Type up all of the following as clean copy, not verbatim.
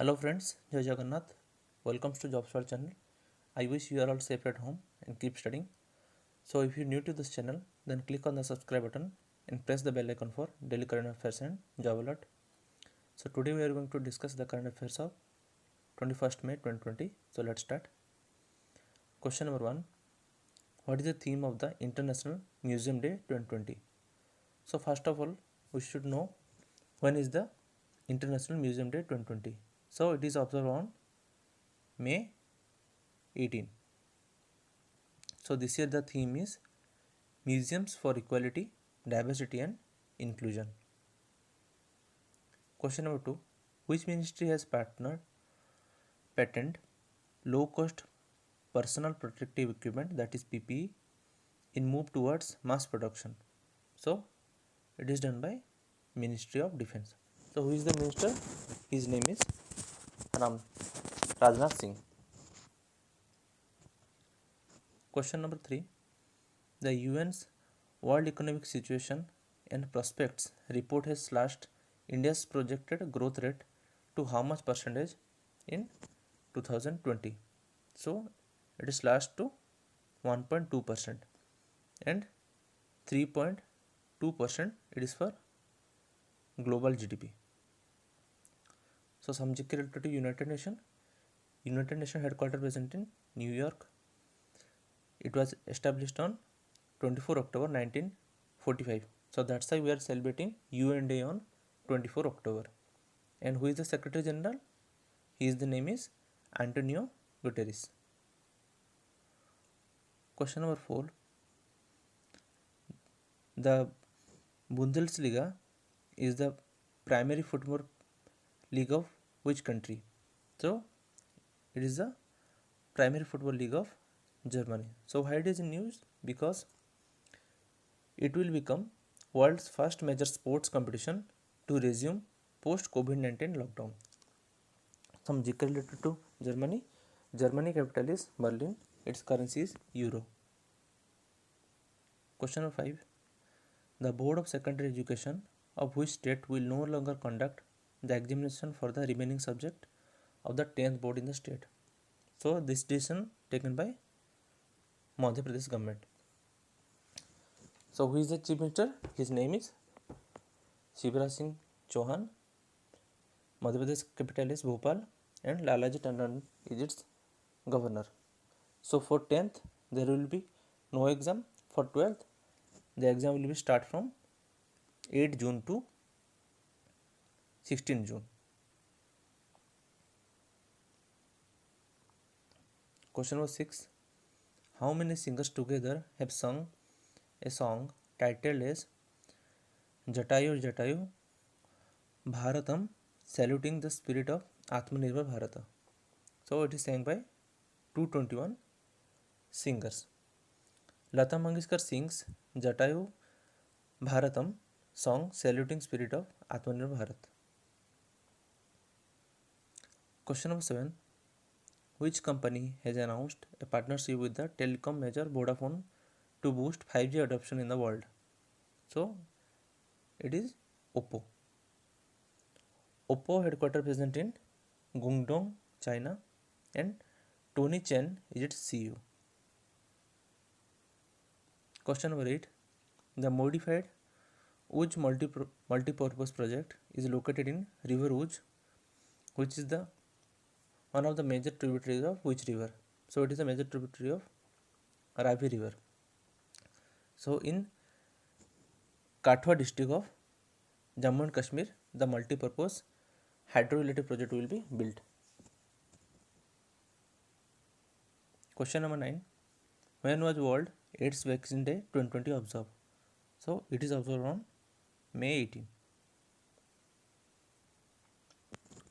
Hello friends, Jai Jagannath. Welcome to Job Search channel. I wish you are all safe at home and keep studying. So if you're new to this channel, then click on the subscribe button and press the bell icon for daily current affairs and job alert. So today we are going to discuss the current affairs of 21st May 2020. So let's start. Question number 1. What is the theme of the International Museum Day 2020? So first of all, we should know when is the International Museum Day 2020. So it is observed on May 18. So this year the theme is Museums for Equality, Diversity and Inclusion. Question number 2. Which ministry has patented low-cost personal protective equipment, that is PPE, in move towards mass production? So it is done by Ministry of Defense. So who is the minister? His name is Rajnath Singh. Question number 3. The UN's World Economic Situation and Prospects report has slashed India's projected growth rate to how much percentage in 2020? So it is slashed to 1.2% and 3.2% it is for global GDP. So some GK related to United Nations headquarters present in New York. It was established on 24 October 1945. So that's why we are celebrating UN Day on 24 October. And who is the Secretary General? His name is Antonio Guterres. Question number 4. The Bundesliga is the primary football league of which country? So it is the primary football league of Germany. So why it is in news? Because it will become world's first major sports competition to resume post COVID-19 lockdown. Some GK related to Germany. Germany capital is Berlin. Its currency is Euro. Question number 5. The Board of Secondary Education of which state will no longer conduct the examination for the remaining subject of the 10th board in the state? So this decision taken by Madhya Pradesh government. So who is the chief minister? His name is Shivraj Singh Chauhan. Madhya Pradesh capital is Bhopal and Lalaji Tandon is its governor. So for 10th there will be no exam. For 12th the exam will be start from 8 June to 16 June. Question number 6. How many singers together have sung a song titled as Jatayu Jatayu Bharatam, saluting the spirit of Atmanirbhar Bharata? So it is sang by 221 singers. Lata Mangeshkar sings Jatayu Bharatam song saluting spirit of Atmanirbhar Bharat. Question number 7. Which company has announced a partnership with the telecom major Vodafone to boost 5G adoption in the world? So it is Oppo. Oppo headquarters present in Guangdong, China, and Tony Chen is its CEO. Question number 8. The modified Uj multipurpose project is located in River Uj, which is the one of the major tributaries of which river? So it is a major tributary of Ravi river. So in Kathua district of Jammu and Kashmir, the multipurpose hydroelectric project will be built. Question number 9. When was World AIDS Vaccine Day 2020 observed? So it is observed on May 18.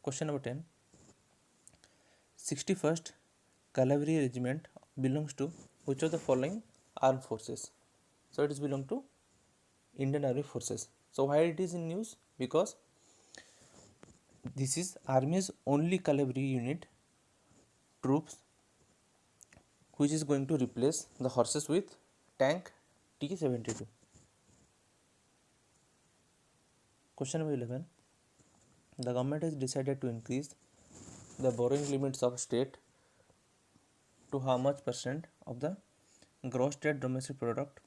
Question number 10. 61st Cavalry Regiment belongs to which of the following armed forces? So it is belong to Indian Army Forces. So why it is in news? Because this is Army's only cavalry unit troops which is going to replace the horses with tank T-72. Question number 11. The government has decided to increase the borrowing limits of state to how much percent of the gross state domestic product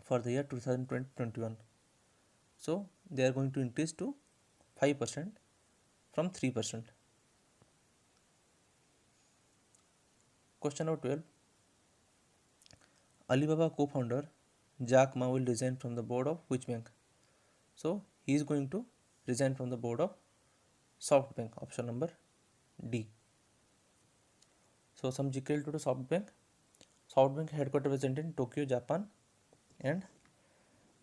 for the year 2020-21. So they are going to increase to 5% from 3%. Question number 12. Alibaba co-founder Jack Ma will resign from the board of which bank? So he is going to resign from the board of SoftBank. Option number D. So some GK to SoftBank. SoftBank headquarters present in Tokyo, Japan, and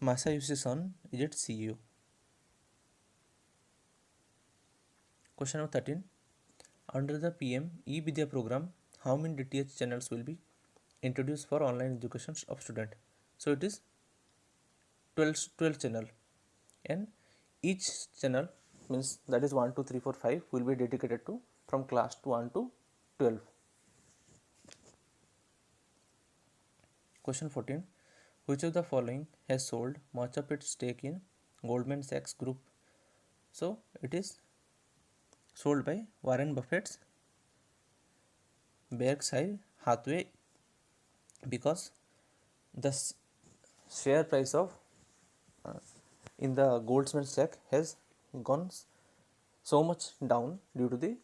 Masayoshi Son is its CEO. Question number 13. Under the PM E-Vidya program, how many DTH channels will be introduced for online education of student? So it is 12 channel, and each channel means that is 1 2 3 4 5 will be dedicated to from class 1 to 12. Question 14. Which of the following has sold much of its stake in Goldman Sachs Group? So it is sold by Warren Buffett's Berkshire Hathaway, because the share price of in the Goldman Sachs has gone so much down due to the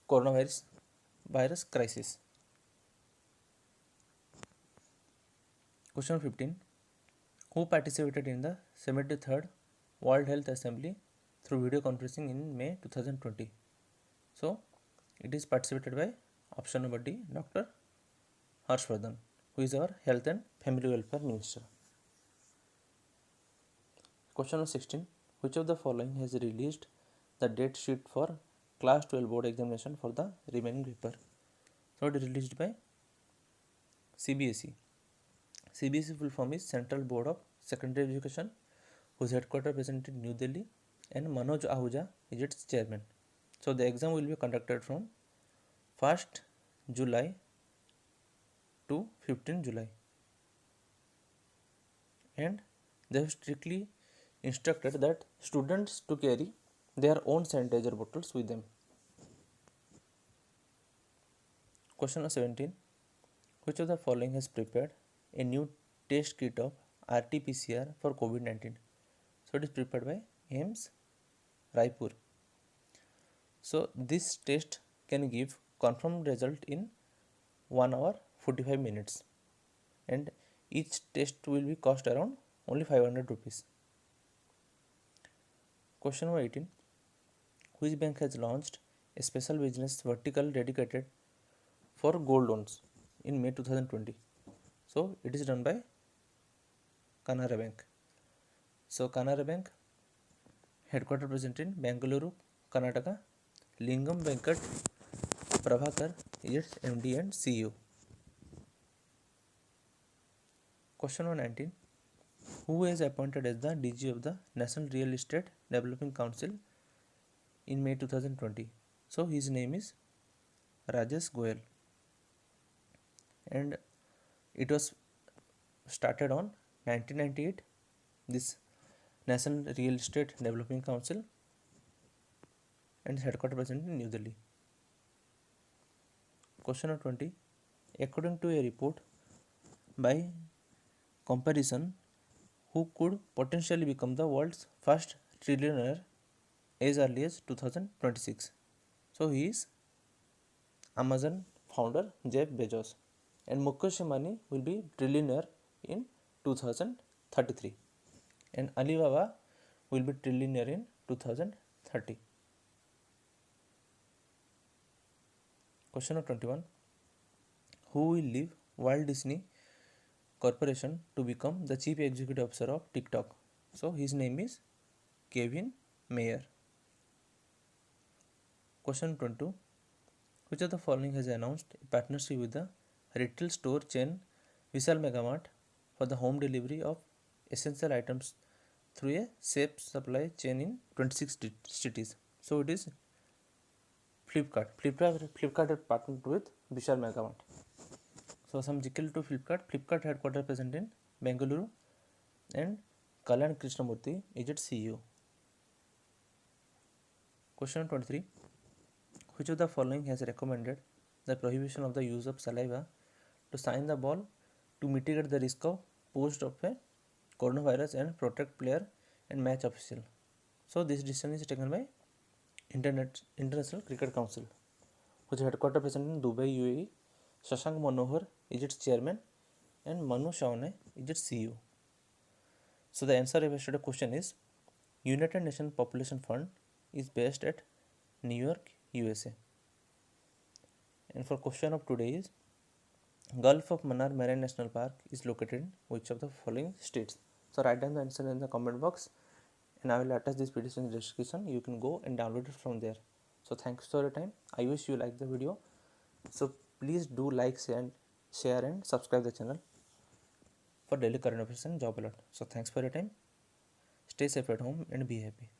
coronavirus crisis. Question 15. Who participated in the 73rd World Health Assembly through video conferencing in May 2020? So it is participated by option number D, Dr. Harshvardhan, who is our Health and Family Welfare Minister. Question number 16. Which of the following has released the date sheet for class 12 board examination for the remaining paper? So it is released by CBSE. CBSE full form is Central Board of Secondary Education, whose headquarters present in New Delhi, and Manoj Ahuja is its chairman. So the exam will be conducted from 1st July to 15th July, and they have strictly instructed that students to carry their own sanitizer bottles with them. Question number 17. Which of the following has prepared a new test kit of RT-PCR for COVID-19? So it is prepared by AIIMS Raipur. So this test can give confirmed result in 1 hour 45 minutes, and each test will be cost around only 500 rupees. Question number 18. Which bank has launched a special business vertical dedicated for gold loans in May 2020? So it is done by Canara Bank. So Canara Bank headquarters present in Bengaluru, Karnataka. Lingam Venkat Prabhakar is its MD and CEO. Question number 19. Who is appointed as the DG of the National Real Estate Development Council in May 2020? So his name is Rajesh Goyal, and it was started on 1998, this National Real Estate Development Council, and headquarters present in New Delhi. Question number 20. According to a report by Comparison, who could potentially become the world's first trillionaire as early as 2026? So he is Amazon founder Jeff Bezos, and Mukesh Ambani will be trillionaire in 2033, and Alibaba will be trillionaire in 2030. Question number 21. Who will leave Walt Disney Corporation to become the Chief Executive Officer of TikTok? So his name is Kevin Mayer. Question 22. Which of the following has announced a partnership with the retail store chain Vishal Mega Mart for the home delivery of essential items through a safe supply chain in 26 cities? So it is Flipkart. Flipkart has partnered with Vishal Mega Mart. So some GK to Flipkart. Flipkart headquarters present in Bengaluru, and Kalyan Krishnamurthy is its CEO. Question 23. which of the following has recommended the prohibition of the use of saliva to sign the ball to mitigate the risk of posed of a coronavirus and protect player and match official? So this decision is taken by International Cricket Council, which is headquartered present in Dubai, UAE. Shashank Manohar is its chairman and Manu Shawnay is its CEO. So the answer of yesterday's question is United Nations Population Fund is based at New York, USA. And for question of today is Gulf of Mannar Marine National Park is located in which of the following states? So write down the answer in the comment box and I will attach this video in the description. You can go and download it from there. So thanks for your time. I wish you like the video. So please do like, share and subscribe the channel for daily current affairs and job alert. So thanks for your time. Stay safe at home and be happy.